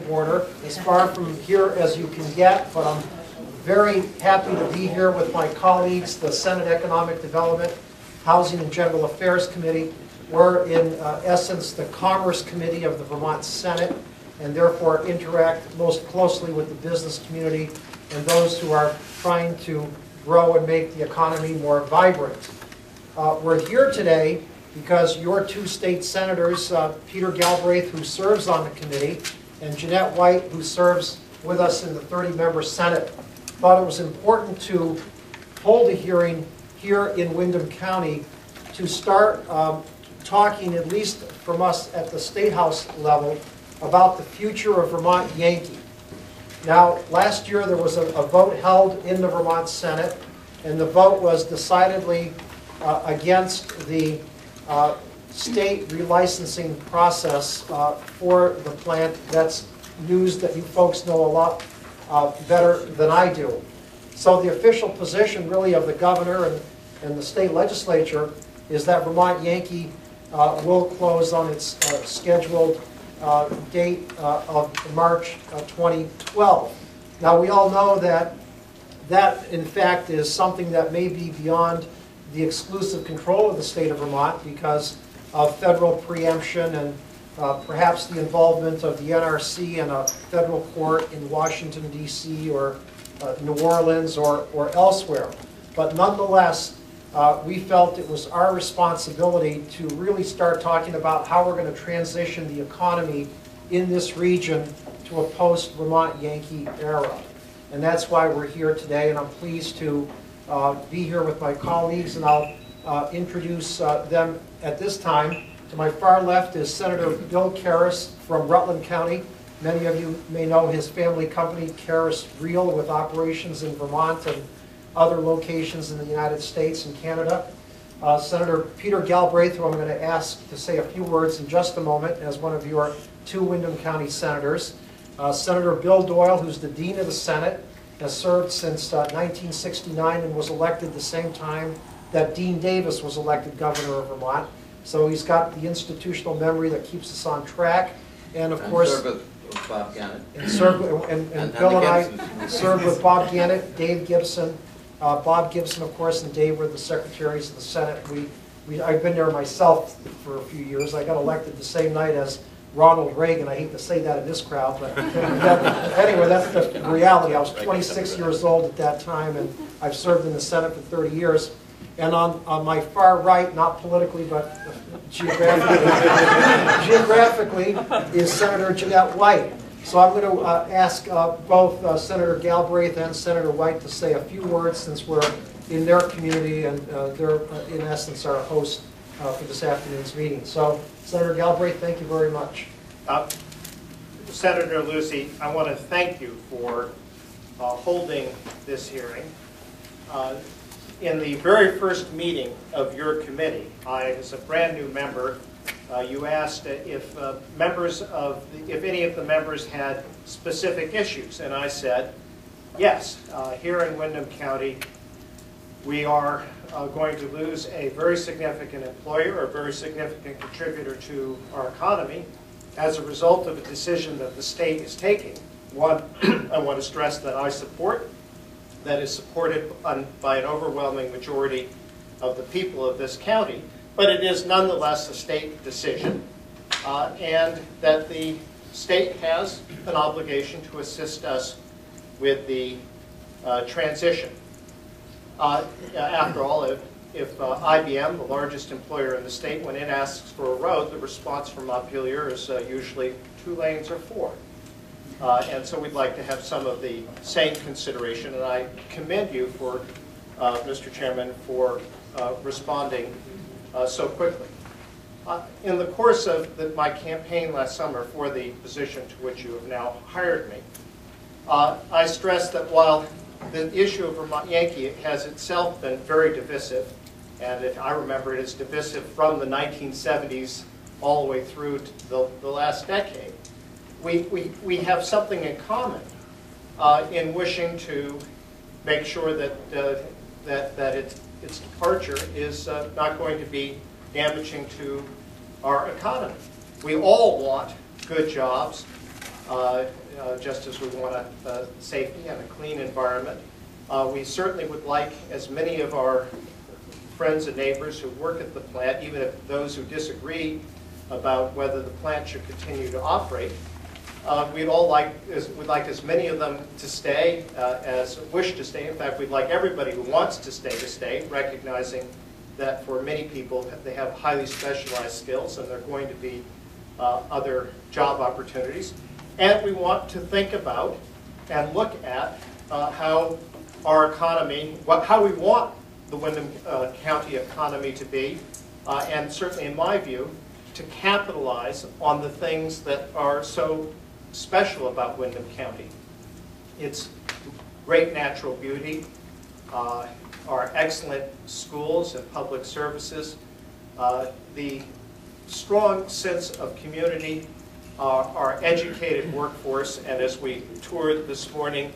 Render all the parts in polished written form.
border, as far from here as you can get, but I'm very happy to be here with my colleagues, the Senate Economic Development, Housing and General Affairs Committee. We're in essence the Commerce Committee of the Vermont Senate, and therefore interact most closely with the business community and those who are trying to grow and make the economy more vibrant. We're here today because your two state senators, Peter Galbraith, who serves on the committee, and Jeanette White, who serves with us in the 30-member Senate, thought it was important to hold a hearing here in Windham County to start talking, at least from us at the State House level, about the future of Vermont Yankee. Now, last year there was a vote held in the Vermont Senate, and the vote was decidedly against the state relicensing process for the plant. That's news that you folks know a lot better than I do. So the official position really of the governor and the state legislature is that Vermont Yankee will close on its scheduled date of March 2012. Now we all know that that in fact is something that may be beyond the exclusive control of the state of Vermont because of federal preemption and perhaps the involvement of the NRC and a federal court in Washington, D.C. or New Orleans or elsewhere. But nonetheless, we felt it was our responsibility to really start talking about how we're going to transition the economy in this region to a post-Vermont Yankee era. And that's why we're here today, and I'm pleased to be here with my colleagues, and I'll introduce them at this time. To my far left is Senator Bill Karras from Rutland County. Many of you may know his family company, Karras Reel, with operations in Vermont and other locations in the United States and Canada. Senator Peter Galbraith, who I'm going to ask to say a few words in just a moment as one of your two Windham County senators. Senator Bill Doyle, who's the Dean of the Senate, has served since 1969 and was elected the same time that Dean Davis was elected governor of Vermont. So he's got the institutional memory that keeps us on track. And of course, served with Bob Gannett. And Bill and I served with Bob Gannett, Dave Gibson, Bob Gibson, of course, and Dave were the secretaries of the Senate. I've been there myself for a few years. I got elected the same night as Ronald Reagan. I hate to say that in this crowd, but anyway, that's the reality. I was 26 years old at that time, and I've served in the Senate for 30 years. And on my far right, not politically, but geographically, is Senator Jeanette White. So I'm going to ask both Senator Galbraith and Senator White to say a few words, since we're in their community and they're, in essence, our host for this afternoon's meeting. So, Senator Galbraith, thank you very much. Senator Lucy, I want to thank you for holding this hearing. In the very first meeting of your committee, I, as a brand new member, you asked if any of the members had specific issues, and I said, yes. Here in Windham County, we are going to lose a very significant employer, a very significant contributor to our economy, as a result of a decision that the state is taking. One, I want to stress that I support, that is supported by an overwhelming majority of the people of this county, but it is nonetheless a state decision, and that the state has an obligation to assist us with the transition. After all, if IBM, the largest employer in the state, when it asks for a road, the response from Montpelier is usually 2 lanes or 4. And so we'd like to have some of the same consideration, and I commend you for, Mr. Chairman, for responding so quickly. In the course of my campaign last summer for the position to which you have now hired me, I stressed that while the issue of Vermont Yankee has itself been very divisive, and if I remember, it is divisive from the 1970s all the way through to the last decade, we have something in common in wishing to make sure that its departure is not going to be damaging to our economy. We all want good jobs, just as we want a safety and a clean environment. We certainly would like as many of our friends and neighbors who work at the plant, even if those who disagree about whether the plant should continue to operate, we'd like as many of them to stay as wish to stay. In fact, we'd like everybody who wants to stay, recognizing that for many people, they have highly specialized skills and there are going to be other job opportunities. And we want to think about and look at how our economy, how we want the Windham County economy to be, and certainly in my view, to capitalize on the things that are so special about Windham County. Its great natural beauty, our excellent schools and public services, the strong sense of community, our educated workforce, and as we toured this morning,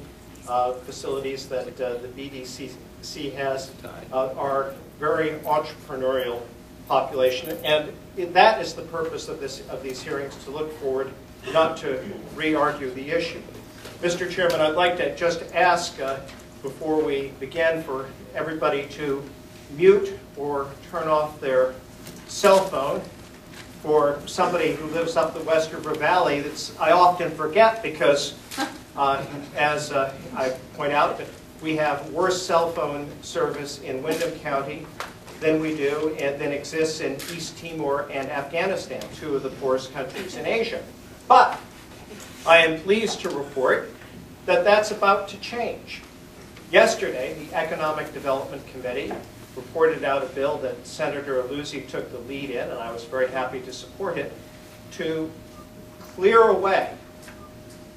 facilities that the BDCC has, our very entrepreneurial population. And that is the purpose of these hearings, to look forward, not to re-argue the issue. Mr. Chairman, I'd like to just ask, before we begin, for everybody to mute or turn off their cell phone. For somebody who lives up the West River Valley, I often forget because, as I point out, we have worse cell phone service in Windham County than we do, and than exists in East Timor and Afghanistan, two of the poorest countries in Asia. But I am pleased to report that that's about to change. Yesterday, the Economic Development Committee reported out a bill that Senator Aluzzi took the lead in, and I was very happy to support it, to clear away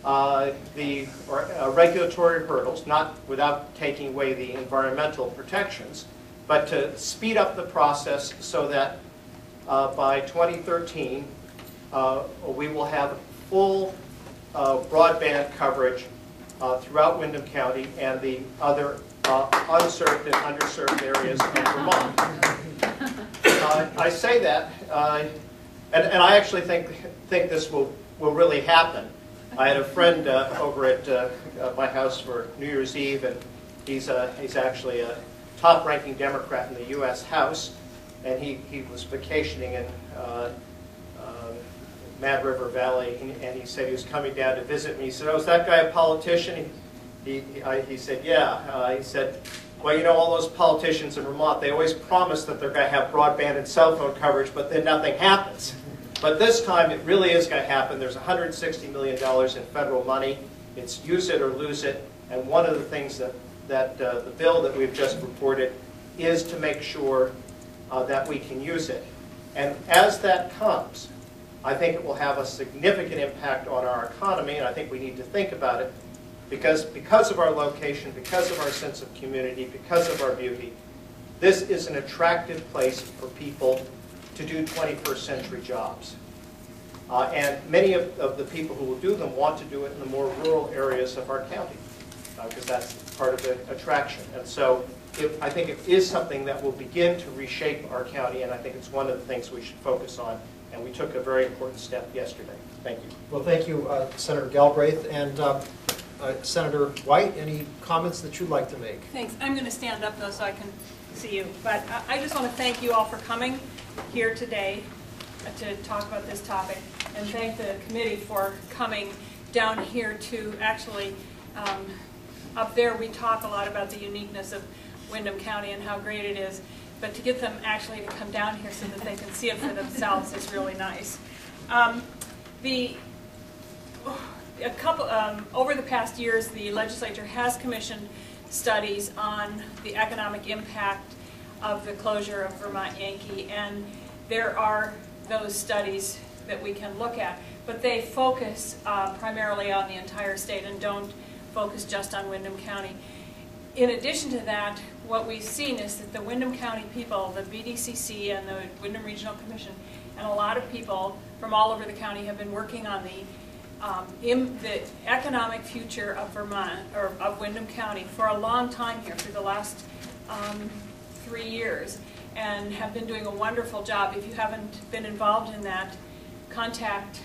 the regulatory hurdles, not without taking away the environmental protections, but to speed up the process so that by 2013 we will have full broadband coverage throughout Windham County and the other unserved and underserved areas of Vermont. I say that, and I actually think this will really happen. I had a friend over at my house for New Year's Eve, and he's actually a top-ranking Democrat in the U.S. House, and he was vacationing in Mad River Valley, and he said he was coming down to visit me. He said, "Oh, is that guy a politician?" He said, "Yeah." He said, "Well, you know, all those politicians in Vermont, they always promise that they're going to have broadband and cell phone coverage, but then nothing happens. But this time, it really is going to happen. There's $160 million in federal money. It's use it or lose it. And one of the things that the bill that we've just reported is to make sure that we can use it. And as that comes, I think it will have a significant impact on our economy, and I think we need to think about it because of our location, because of our sense of community, because of our beauty. This is an attractive place for people to do 21st century jobs. And many of the people who will do them want to do it in the more rural areas of our county, because that's part of the attraction. And so I think it is something that will begin to reshape our county, and I think it's one of the things we should focus on. And we took a very important step yesterday. Thank you. Well, thank you, Senator Galbraith. And Senator White, any comments that you'd like to make? Thanks. I'm going to stand up, though, so I can see you. But I just want to thank you all for coming here today to talk about this topic, and thank the committee for coming down here to actually, up there we talk a lot about the uniqueness of Windham County and how great it is, but to get them actually to come down here so that they can see it for themselves is really nice. Over the past years, the legislature has commissioned studies on the economic impact of the closure of Vermont Yankee, and there are those studies that we can look at, but they focus primarily on the entire state and don't focus just on Windham County. In addition to that, what we've seen is that the Windham County people, the BDCC and the Windham Regional Commission, and a lot of people from all over the county have been working on the economic future of Vermont, or of Windham County, for a long time here, for the last 3 years, and have been doing a wonderful job. If you haven't been involved in that, contact